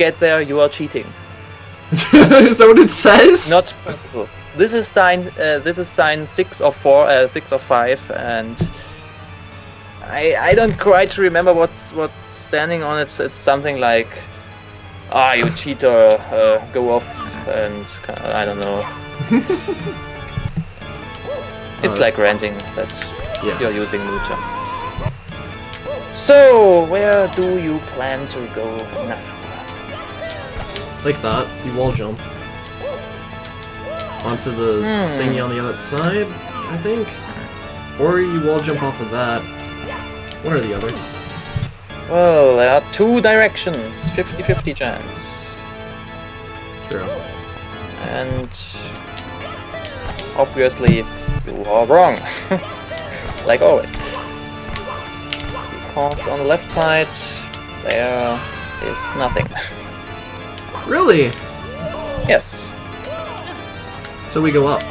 get there, you are cheating. Is that what it says? Not possible. This is sign 6 of 4, 6 of 5, and I don't quite remember what's standing on it. It's something like, you cheater, go off, and I don't know. It's like ranting that you're using Mucha. So, where do you plan to go now? Like that, you wall jump. Onto the thingy on the other side, I think? Or you wall jump off of that. One or the other. Well, there are 2 directions, 50-50 chance. True. And obviously you are wrong, like always. Because on the left side there is nothing. Really? Yes. So we go up.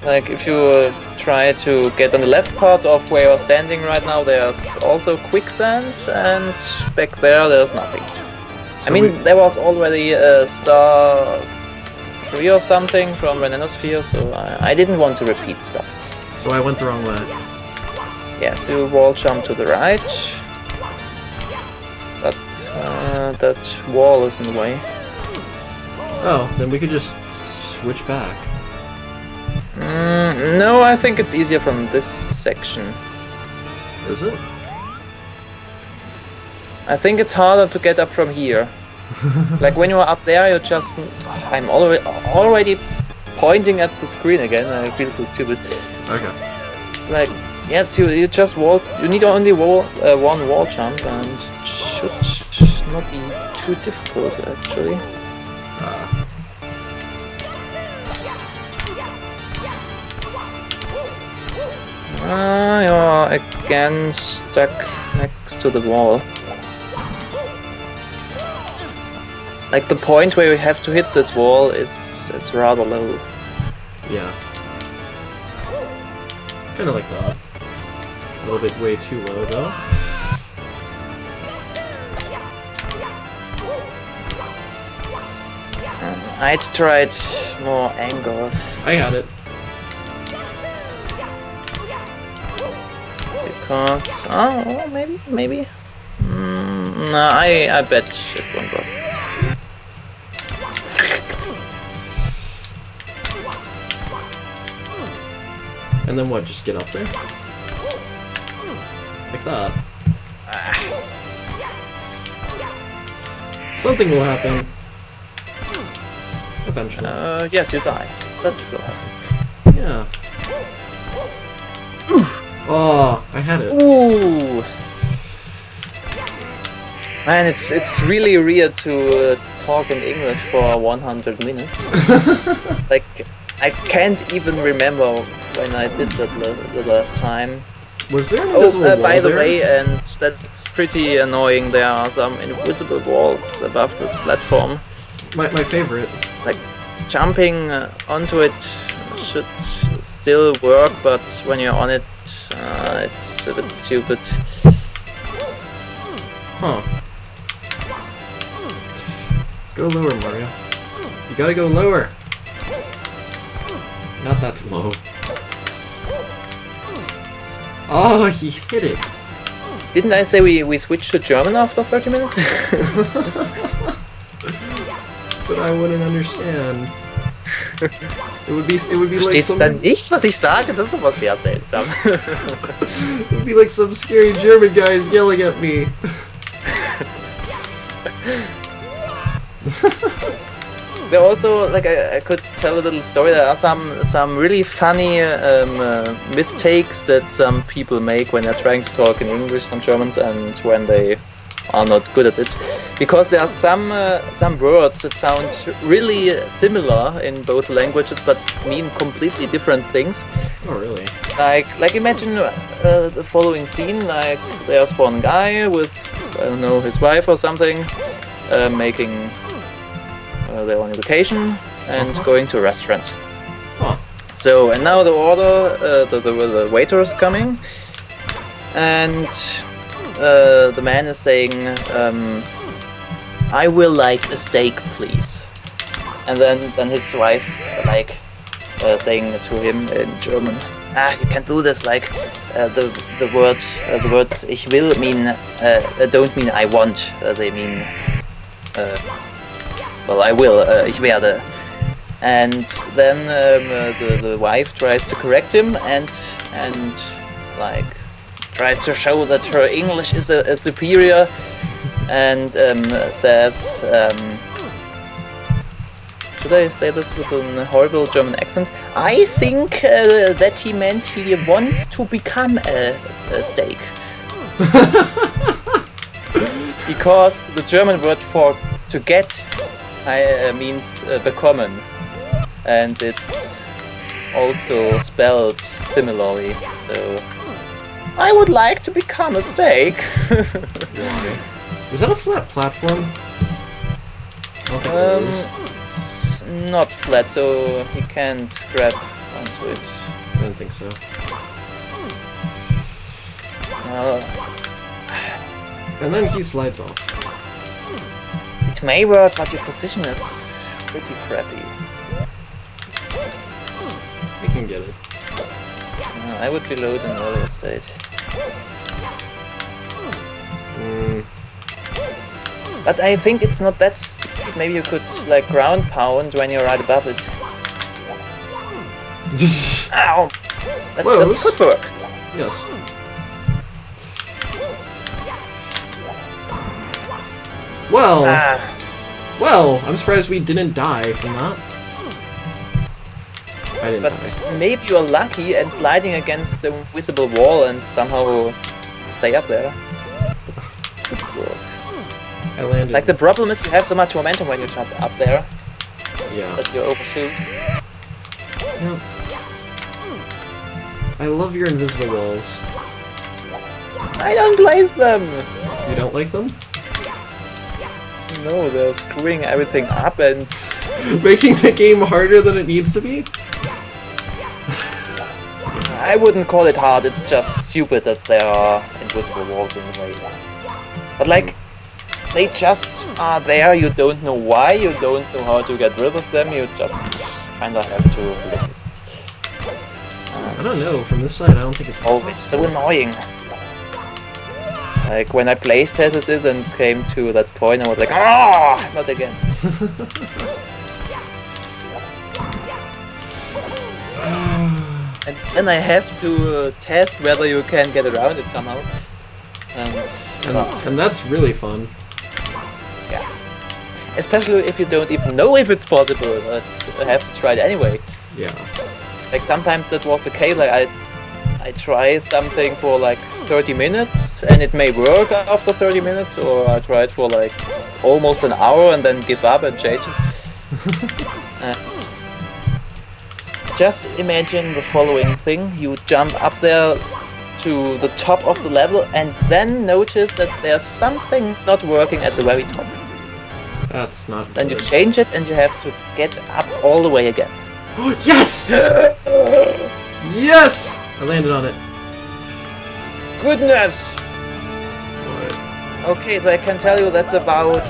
Like if you try to get on the left part of where you're standing right now, there's also quicksand, and back there's nothing. So I mean, there was already a star 3 or something from Venenosphere, so I didn't want to repeat stuff. So I went the wrong way. Yeah, so you wall jump to the right. But that wall is in the way. Oh, then we could just switch back. No, I think it's easier from this section. Is it? I think it's harder to get up from here. Like when you're up there, you're just... I'm already pointing at the screen again. I feel so stupid. Okay. Like, yes, you just wall... You need only one wall jump, and it should not be too difficult, actually. You're again stuck next to the wall. Like the point where you have to hit this wall is rather low. Yeah. Kinda like that. A little bit way too low though. I'd tried more angles. I got it. Because... oh, maybe? No, I bet it won't work. And then what, just get up there? Like that. Something will happen. Eventually. Yes, you die. That will happen. Yeah. Oh, I had it. Ooh! Man, it's really weird to talk in English for 100 minutes. Like, I can't even remember when I did that the last time. Was there an invisible wall by the there? way, and that's pretty annoying, there are some invisible walls above this platform. My favorite. Like, jumping onto it should still work, but when you're on it, it's a bit stupid. Huh. Go lower, Mario. You gotta go lower. Not that's low. Oh, he hit it. Didn't I say we switched to German after 30 minutes? But I wouldn't understand. It would be like Verstehst some... du dann nicht, was ich sage? Das ist aber sehr seltsam. It would be like some scary German guys yelling at me. There also, like, I could tell a little story. There are some really funny mistakes that some people make when they're trying to talk in English, some Germans, and when they are not good at it. Because there are some words that sound really similar in both languages, but mean completely different things. Oh, really? Like imagine the following scene. Like, there's one guy with, I don't know, his wife or something, making their own vacation and going to a restaurant. Huh. So, and now the order, the waiter is coming, and the man is saying, I will like a steak, please. And then his wife's like saying to him in German, you can do this, like the words ich will mean don't mean I want, they mean well, I will, ich werde. And then the wife tries to correct him and like tries to show that her English is a superior, and says, should I say this with a horrible German accent? I think that he meant he wants to become a steak. Because the German word for to get means bekommen. And it's also spelled similarly, so I would like to become a steak. Is that a flat platform? It's not flat, so he can't grab onto it. I don't think so. And then he slides off. It may work, but your position is pretty crappy. I can get it. I would reload in an earlier state. But I think it's not that stupid. Maybe you could like ground pound when you're right above it. Ow! That could work. Yes. Well, well, I'm surprised we didn't die from that. I didn't die. Maybe you're lucky and sliding against the invisible wall and somehow stay up there. Could work. I landed. Like the problem is you have so much momentum when you jump up there. Yeah. That you overshoot. Yeah. I love your invisible walls. I don't place them! You don't like them? No, they're screwing everything up and... making the game harder than it needs to be? I wouldn't call it hard, it's just stupid that there are invisible walls in the way. But like, they just are there, you don't know why, you don't know how to get rid of them, you just kinda have to live it. I don't know, from this side I don't think it's always so annoying. Like when I placed tested it and came to that point I was like, ah, not again. And then I have to test whether you can get around it somehow. And that's really fun. Yeah. Especially if you don't even know if it's possible, but I have to try it anyway. Yeah. Like sometimes that was the case, like I try something for like 30 minutes and it may work after 30 minutes, or I try it for like almost an hour and then give up and change it. Just imagine the following thing, you jump up there to the top of the level and then notice that there's something not working at the very top. That's not good. Then you change it and you have to get up all the way again. Yes! Yes! I landed on it. Goodness! What? Okay, so I can tell you that's about...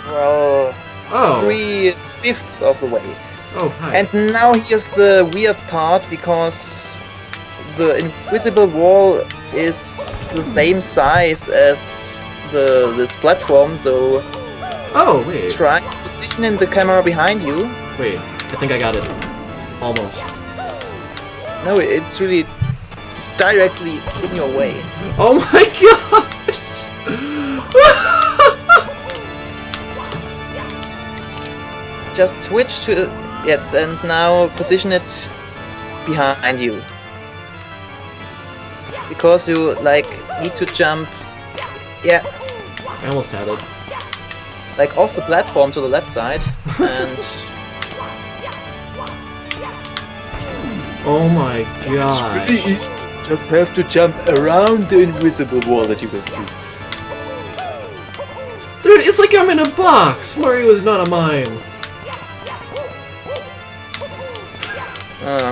well... Oh. 3/5 of the way. Oh, hi. And now here's the weird part, because the invisible wall is the same size as this platform, so... Oh, wait. Try positioning the camera behind you. Wait, I think I got it. Almost. No, it's really directly in your way. Oh my gosh! Just switch to... yes, and now position it behind you. Because you, like, need to jump... yeah. I almost had it. Like off the platform to the left side, and... oh my god. It's really easy. Just have to jump around the invisible wall that you can see. Dude, it's like I'm in a box! Mario is not a mime.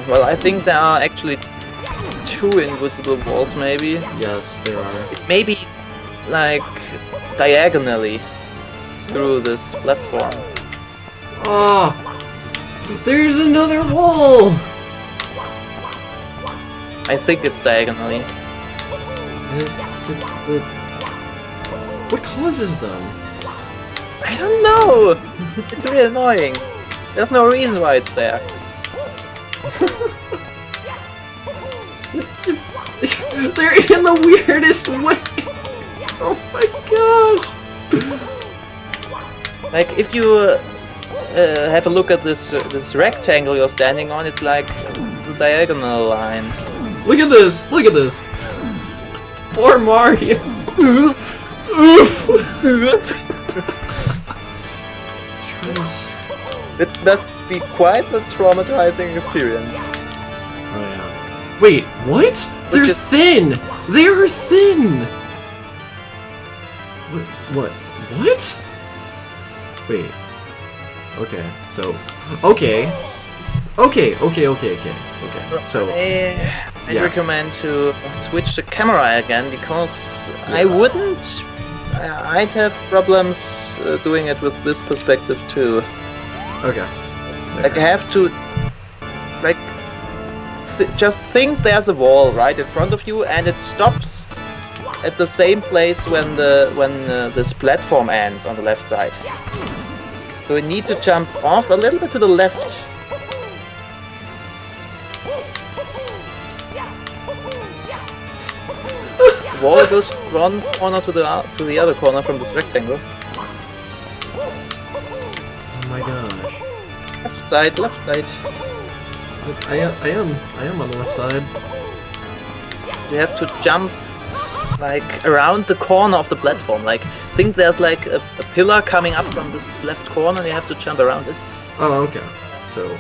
Well, I think there are actually 2 2 invisible walls, maybe. Yes, there are. Maybe, like, diagonally through this platform. Oh! There's another wall! I think it's diagonally. What causes them? I don't know! It's really annoying. There's no reason why it's there. They're in the weirdest way! Oh my gosh! Like, if you have a look at this rectangle you're standing on, it's like the diagonal line. Look at this! Look at this! Poor Mario! Oof! Oof! It must be quite a traumatizing experience. Oh yeah. Wait, what? They're just- thin! They're thin! What? What? Wait. Okay, so... Okay. Okay. So... I'd recommend to switch the camera again, because I wouldn't... I'd have problems doing it with this perspective too. Okay. Like, I have to... Like... just think there's a wall right in front of you, and it stops at the same place when this platform ends on the left side. So you need to jump off a little bit to the left. The wall goes from one corner to the other corner from this rectangle. Oh my gosh. Left side, left side. I am on the left side. You have to jump like around the corner of the platform. Like, think there's like a pillar coming up from this left corner, and you have to jump around it. Oh, okay. So,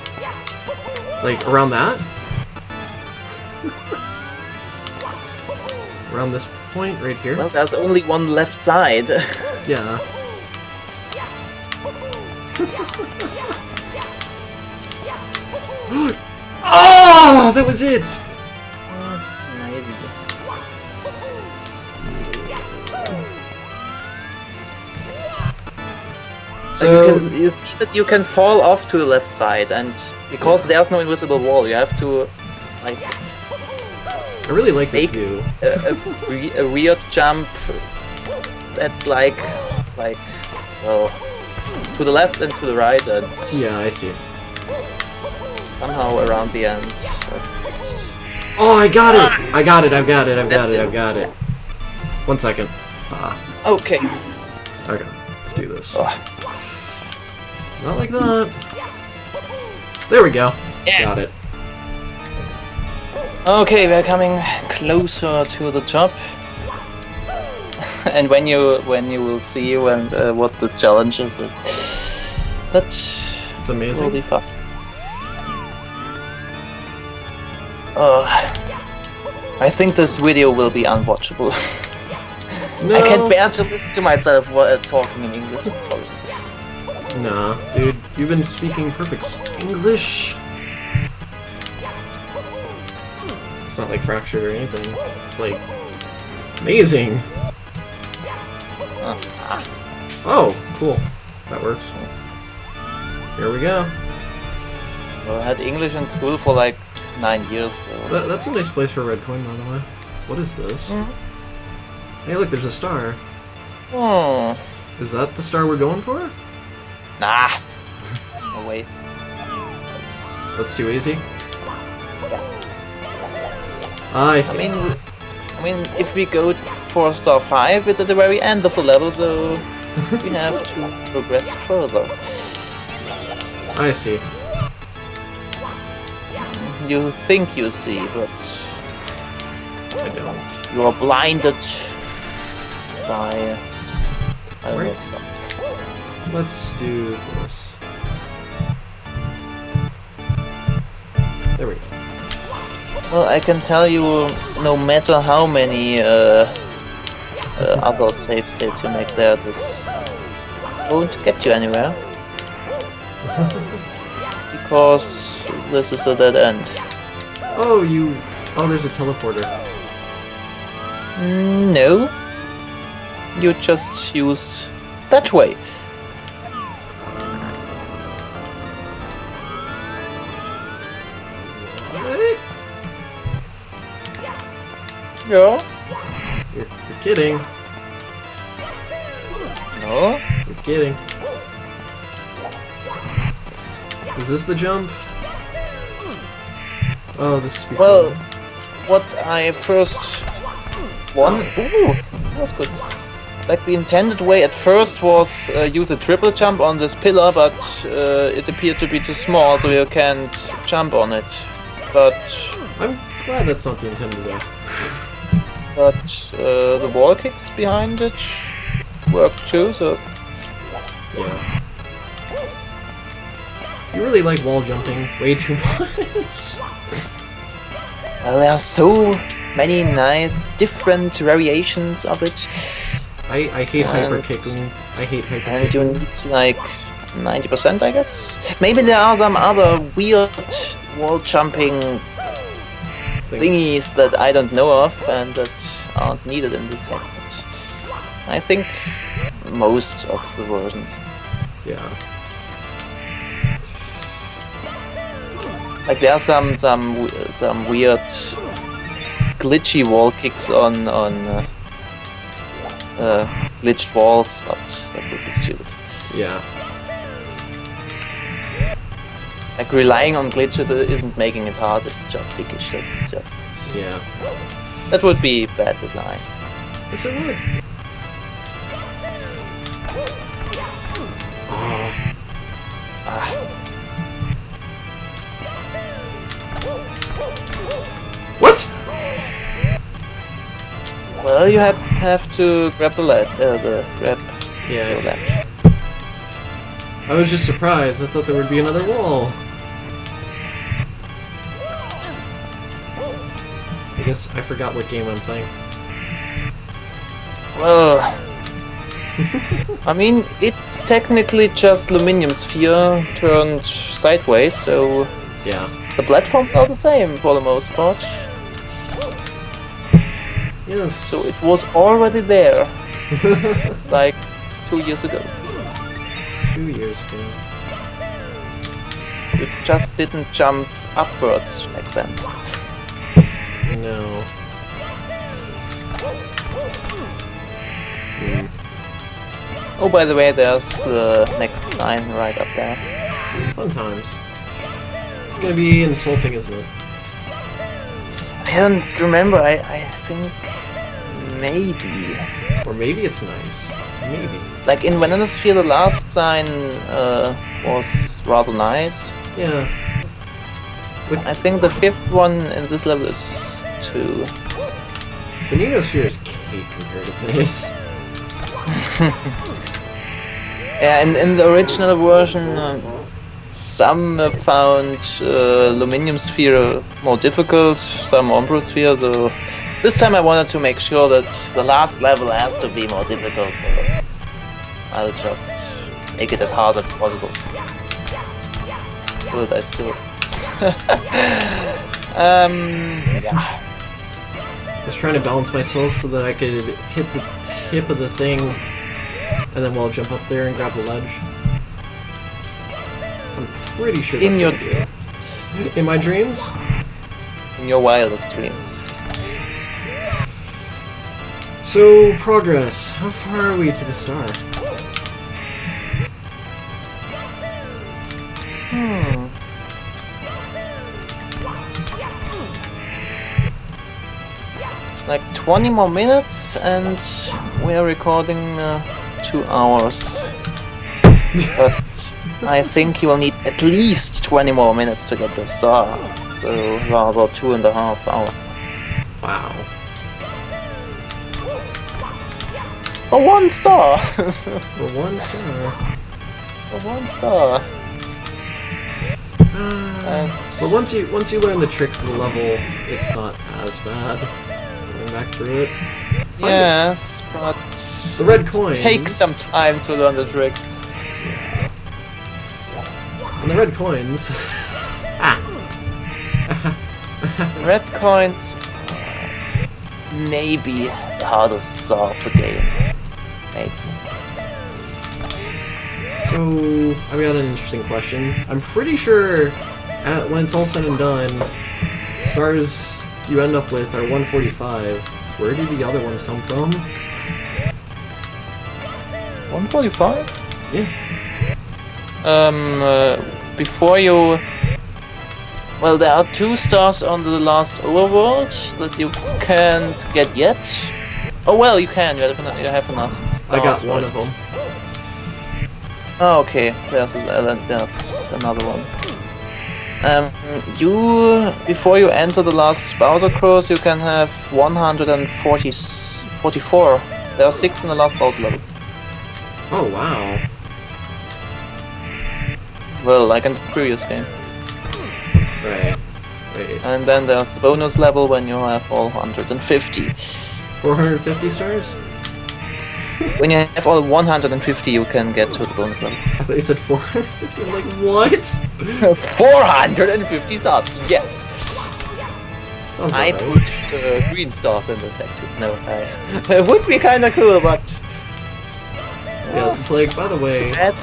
like around that? Around this point right here? Well, there's only one left side. Yeah. Oh, that was it! Maybe. So, you see that you can fall off to the left side, and because there's no invisible wall, you have to like I really like this make view. a weird jump that's like well, to the left and to the right, and Yeah, I see. somehow around the end. Oh, I got it! I've got it. 1 second. Okay. Okay, let's do this. Oh. Not like that. There we go. Yeah. Got it. Okay, we're coming closer to the top. And when you will see what the challenge is, It's will amazing. be fun. I think this video will be unwatchable. No. I can bear to listen to myself talking in English. It's horrible. Nah, dude, you've been speaking perfect English. It's not like fractured or anything. It's like amazing. Oh, cool. That works. Here we go. Well, I had English in school for like 9 years. So. That's a nice place for a red coin, by the way. What is this? Hey, look, there's a star. Oh. Is that the star we're going for? Nah. No way. That's too easy. Yes. I see. I mean, if we go for star 5, it's at the very end of the level, so we have to progress further. I see. You think you see, but I don't. you are blinded by I don't know Right. stuff. Let's do this. There we go. Well, I can tell you, no matter how many other save states you make there, this won't get you anywhere. Because this is a dead end. Oh, you Oh, there's a teleporter. No. You just use that way. What? Yeah. You're kidding. No. You're kidding. Is this the jump? Oh, this is before. Well, what I first want. Ooh, that was good. Like the intended way at first was use a triple jump on this pillar, but it appeared to be too small, so you can't jump on it. But I'm glad that's not the intended way. the wall kicks behind it work too. So Yeah. You really like wall jumping way too much. well, there are so many nice different variations of it. I hate hyper And- kicking. I hate hyper And kicking. you need like 90%, I guess. Maybe there are some other weird wall jumping thingies that I don't know of and that aren't needed in this set. But I think most of the versions. Yeah. Like there are some weird glitchy wall kicks on glitched walls, but that would be stupid. Yeah. Like relying on glitches isn't making it hard, it's just dickish. It's just Yeah. that would be bad design. Yes, it would. Oh. Ah, What? well, you have to grab the grab Yeah, the I see. ledge. I was just surprised. I thought there would be another wall. I guess I forgot what game I'm playing. Well, I mean, it's technically just Luminium Sphere turned sideways, so Yeah. the platforms are the same for the most part. Yes. So it was already there, like 2 years ago. 2 years ago. You just didn't jump upwards back then. No. Hmm. Oh, by the way, there's the next sign right up there. Fun times. It's gonna be insulting, isn't it? I don't remember, I think maybe. Or maybe it's nice. Maybe. Like in Vanillosphere, the last sign was rather nice. Yeah. I think the fifth one in this level is 2. The Ninosphere is cake compared to this. Yeah, in the original version, some found Luminium Sphere more difficult, some Umbro Sphere, so this time I wanted to make sure that the last level has to be more difficult, so I'll just make it as hard as possible. Will I still? Yeah. I was trying to balance myself so that I could hit the tip of the thing and then wall jump up there and grab the ledge. So I'm pretty sure that's In your what I do. In my dreams? in your wildest dreams. So, progress. How far are we to the star? Like 20 more minutes and we are recording 2 hours. But I think you will need at least 20 more minutes to get the star. So rather 2.5 hours. Wow. For 1 star! For 1 star. For 1 star. But once you learn the tricks of the level, it's not as bad. Going back through it. Yes, but The red coins. it takes some time to learn the tricks. And the red coins. red coins, maybe the hardest star of the game. Maybe. So, I've got an interesting question. I'm pretty sure when it's all said and done, stars you end up with are 145. Where do the other ones come from? 145? Yeah. Before you... Well, there are 2 stars on the last overworld that you can't get yet. Oh well, you can. You have enough stars. I got one of them. Oh, okay. There's another one. Before you enter the last Bowser course, you can have 144. There are 6 in the last Bowser level. Oh wow. Well, like in the previous game. Right. Wait. And then there's the bonus level when you have all 150. 450 stars? When you have all 150, you can get to the bonus level. I thought you said 450. I'm like, what? 450 stars, yes! Sounds I right. put green stars in this act too. No, it would be kinda cool, but... Yes, it's like, by the way... That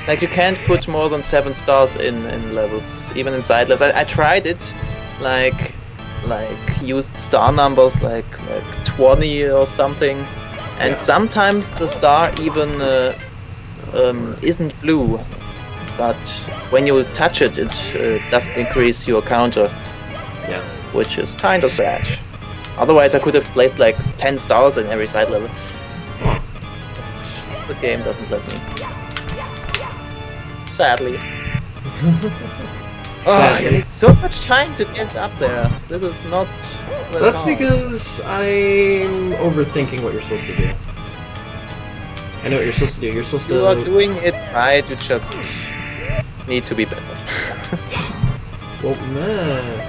Like, you can't put more than 7 stars in levels, even in side levels. I tried it, like used star numbers like 20 or something, and Yeah. sometimes the star even isn't blue, but when you touch it, it doesn't increase your counter, Yeah. which is kind of sad. Otherwise, I could have placed like 10 stars in every side level. Huh. The game doesn't let me. Sadly. Oh, you need so much time to get up there. This is not... That's hard. because I'm overthinking what you're supposed to do. I know what you're supposed to do. You're supposed You are to... doing it right, you just need to be better. Well, man.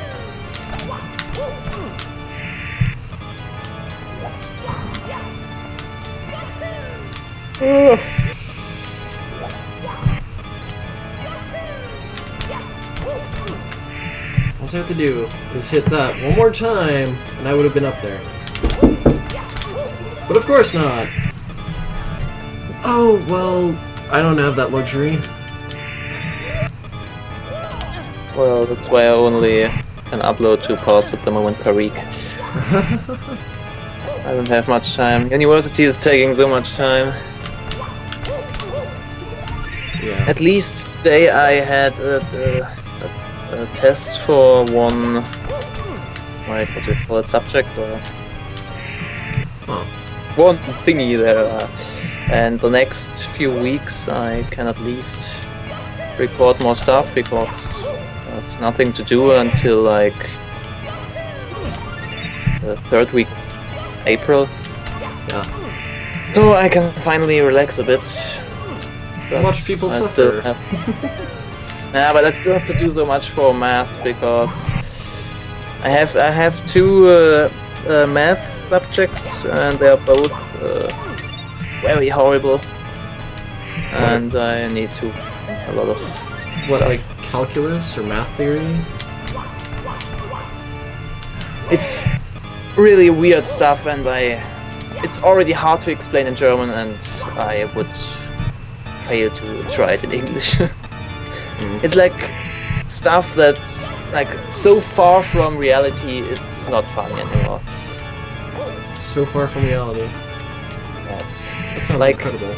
All I have to do is hit that one more time, and I would have been up there. But of course not! Oh, well, I don't have that luxury. Well, that's why I only can upload 2 parts at the moment per week. I don't have much time. University is taking so much time. Yeah. At least today I had a test for one, like, what do you call it, subject, or Huh. one thingy there, and the next few weeks I can at least record more stuff, because there's nothing to do until like the 3rd week April, Yeah. so I can finally relax a bit. But Watch people I suffer. still have... Yeah, but I still have to do so much for math, because I have 2 math subjects, and they are both very horrible, and I need to a lot of What, stuff. like calculus or math theory? It's really weird stuff, and it's already hard to explain in German, and I would fail to try it in English. It's like stuff that's like so far from reality, it's not funny anymore. So far from reality. Yes. That sounds Like- incredible.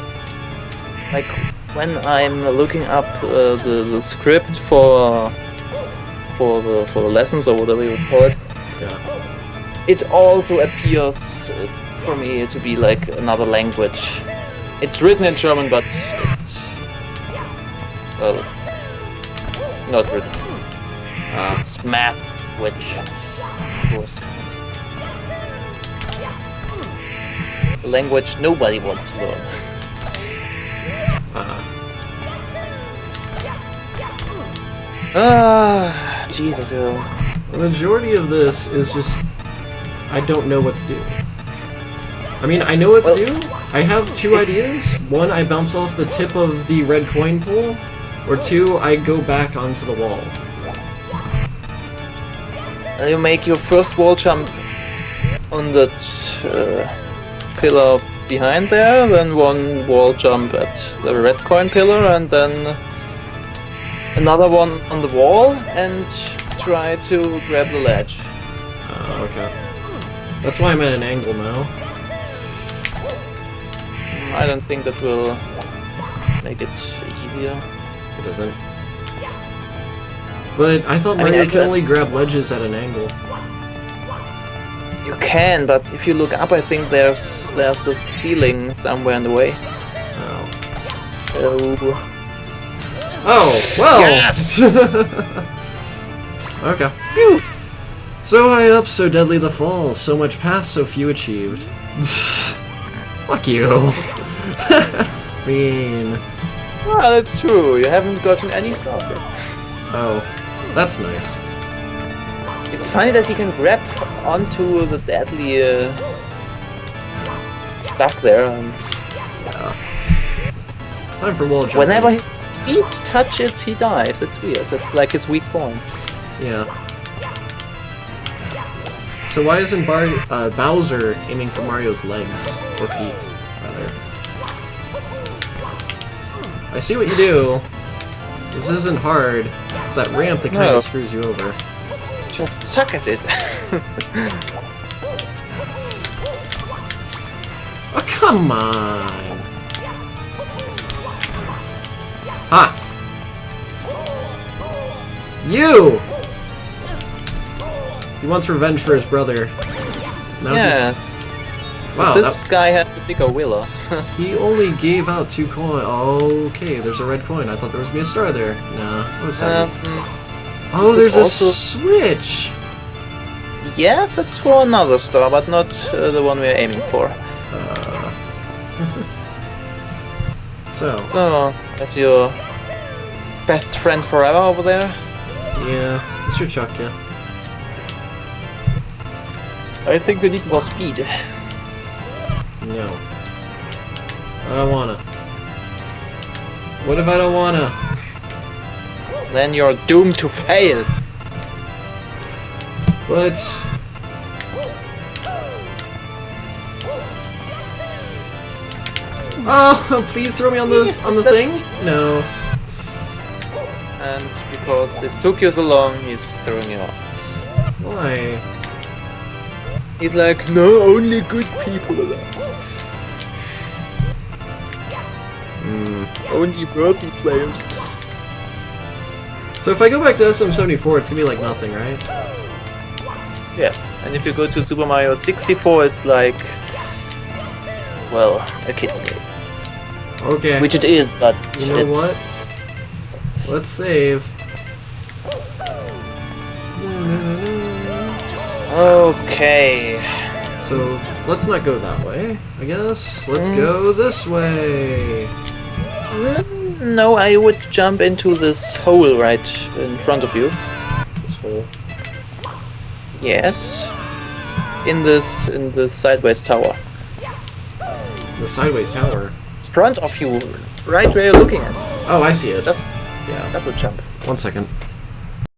Like when I'm looking up the script for the lessons, or whatever you would call it, Yeah. it also appears for me to be like another language. It's written in German, but it's, well, not written. Ah. It's math, which was a language nobody wants to learn. Ah, Jesus, yo. The majority of this is just... I don't know what to do. I mean, I know what to do. I have 2 it's- ideas. One, I bounce off the tip of the red coin pool. Or 2, I go back onto the wall. You make your first wall jump on that pillar behind there, then 1 wall jump at the red coin pillar, and then another one on the wall, and try to grab the ledge. Okay. That's why I'm at an angle now. I don't think that will make it easier. It isn't. But I thought Mario can only grab ledges at an angle. You can, but if you look up, I think there's the ceiling somewhere in the way. Oh. So... Oh, well! Yes! Okay. Whew. So high up, so deadly the fall. So much past, so few achieved. Fuck you. That's mean. Well, that's true. You haven't gotten any stars yet. Oh, that's nice. It's funny that he can grab onto the deadly stuff there. Yeah. Time for wall jumping. Whenever his feet touch it, he dies. It's weird. It's like his weak point. Yeah. So why isn't Bowser aiming for Mario's legs? Or feet, rather. I see what you do. This isn't hard. It's that ramp that kind of screws you over. Just suck at it. Oh, come on! Ha! You! He wants revenge for his brother. Now Yes. Wow, this guy has a bigger willa. he only gave out 2 coins. Okay, there's a red coin. I thought there was gonna be a star there. Nah, what's that? Oh, there's a switch! Yes, that's for another star, but not the one we're aiming for. So, that's your best friend forever over there? Yeah, Mr. Chuck, yeah. I think we need more speed. No. I don't wanna. What if I don't wanna? Then you're doomed to fail. But... Oh, please throw me on the thing? No. And because it took you so long, he's throwing you off. Why? He's like, no, only good people allowed. Only worthy players. So if I go back to SM74, it's gonna be like nothing, right? Yeah, and if you go to Super Mario 64, it's like, well, a kid's game. Okay. Which it is, but you know what? Let's save. Okay. So let's not go that way, I guess. Let's go this way. No, I would jump into this hole right in front of you. This hole. Yes. In this sideways tower. The sideways tower. Front of you, right where you're looking at. Oh, I see it. Just Yeah. double jump. 1 second.